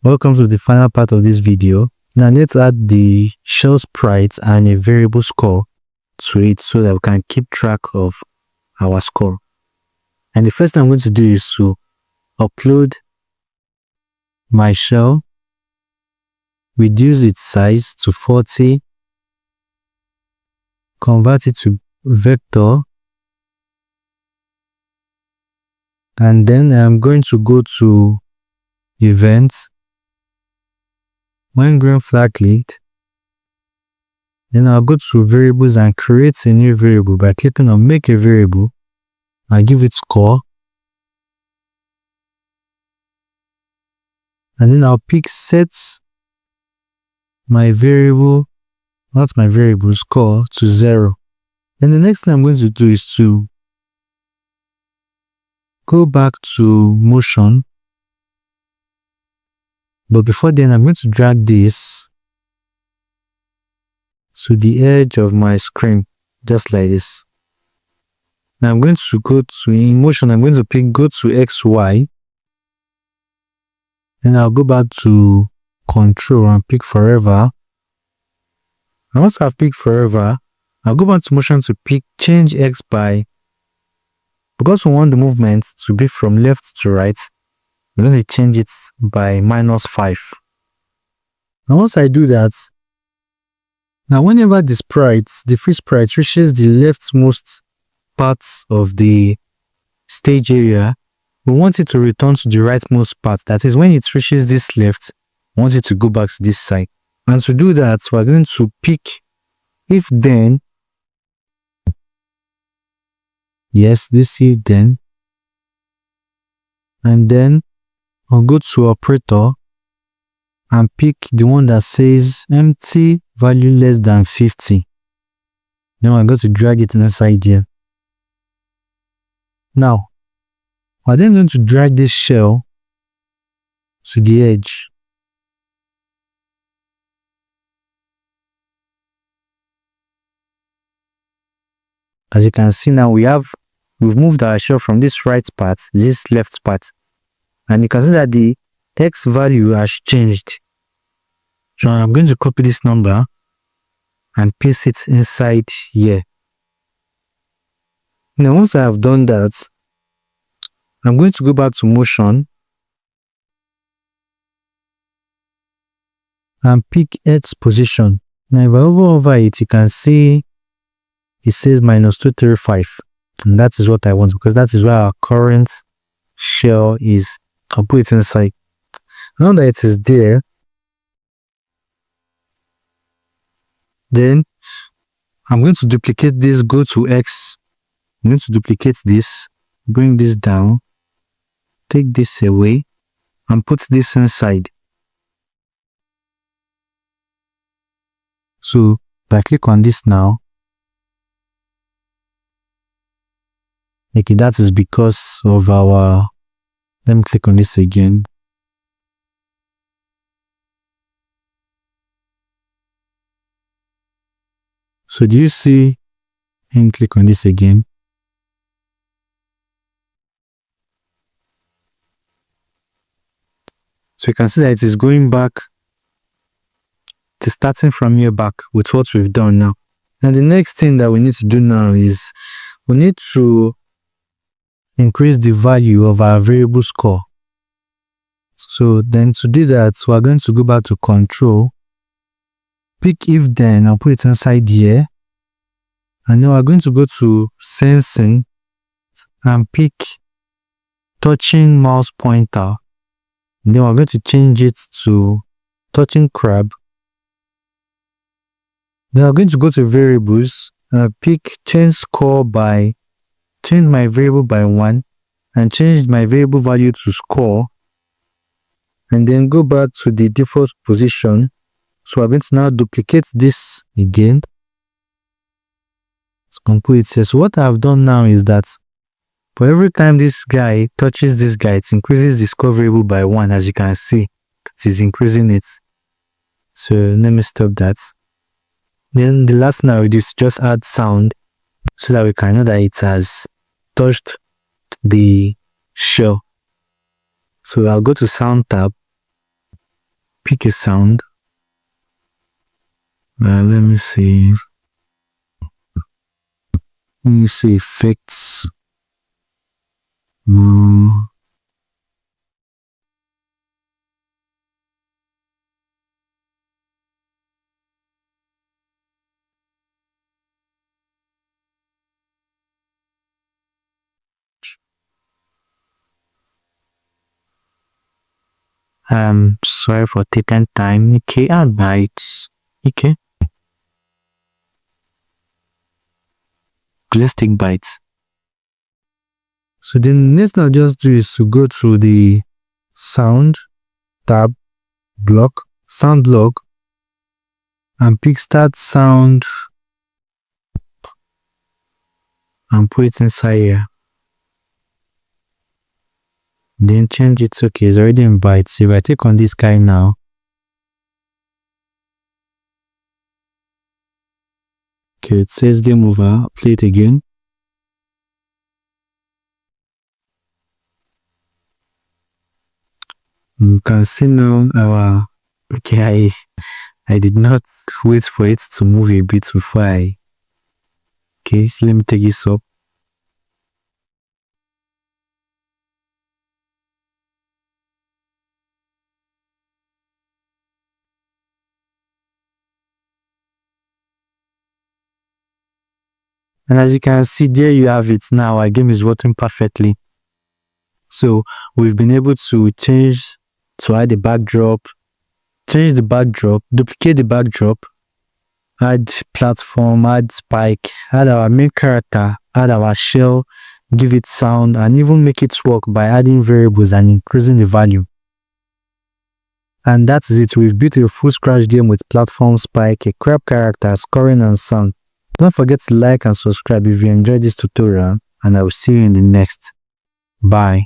Welcome to the final part of this video. Now let's add the shell sprite and a variable score to it so that we can keep track of our score. And the first thing I'm going to do is to upload my shell, reduce its size to 40, convert it to vector, and then I'm going to go to events, when green flag clicked, then I'll go to variables and create a new variable by clicking on make a variable. I'll give it score, and then I'll pick set my variable, not my variable, score to 0. Then the next thing I'm going to do is to go back to motion. But before then, I'm going to drag this to the edge of my screen, just like this. Now I'm going to go to in motion, I'm going to pick go to XY. Then I'll go back to control and pick forever. And once I've picked forever, I'll go back to motion to pick change X by, because we want the movement to be from left to right, we're going to change it by -5. Now once I do that, now whenever the free sprite reaches the leftmost parts of the stage area, we want it to return to the rightmost part. That is, when it reaches this left, we want it to go back to this side. And to do that, we're going to pick if then. Yes, this if then. And then I'll go to operator and pick the one that says empty value less than 50. Then I'm going to drag it inside here. Now, we're then going to drag this shell to the edge. As you can see now, we've moved our shell from this right part to this left part. And you can see that the X value has changed. So I'm going to copy this number and paste it inside here. Now once I have done that, I'm going to go back to motion and pick X position. Now if I hover over it, you can see it says -235. And that is what I want, because that is where our current shell is. I'll put it inside. Now that it is there, then I'm going to duplicate this, go to X. I'm going to duplicate this, bring this down, take this away, and put this inside. So if I click on this now, okay, that is because of our, let me click on this again. So do you see, and click on this again. So you can see that it is going back, it is starting from here back with what we've done now. And the next thing that we need to do now is we need to increase the value of our variable score. So then to do that, we're going to go back to control, pick if then, I'll put it inside here, and now we're going to go to sensing and pick touching mouse pointer. And then we're going to change it to touching crab. Then I'm going to go to variables and pick change score by, change my variable by 1 and change my variable value to score, and then go back to the default position. So I'm going to now duplicate this again. So complete it. So what I've done now is that for every time this guy touches this guy, it increases the score variable by 1. As you can see, it is increasing it. So let me stop that. Then the last thing I will do is just add sound so that we can know that it has touched the shell. So I'll go to sound tab pick a sound. Let me see. Let me see effects. Sorry for taking time. Okay, add bytes. Okay. Let's take bytes. So the next thing I'll just do is to go through the sound tab block, sound block, and pick start sound and put it inside here. Then change it. Okay, it's already in bytes. So if I take on this guy now, okay, it says game over. I'll play it again. You can see now our, okay, I did not wait for it to move a bit before okay, so let me take this up. And as you can see, there you have it. Now our game is working perfectly. So we've been able to add the backdrop, change the backdrop, duplicate the backdrop, add platform, add spike, add our main character, add our shell, give it sound, and even make it work by adding variables and increasing the value. And that's it. We've built a full scratch game with platform, spike, a crab character, scoring, and sound. Don't forget to like and subscribe if you enjoyed this tutorial, and I will see you in the next. Bye.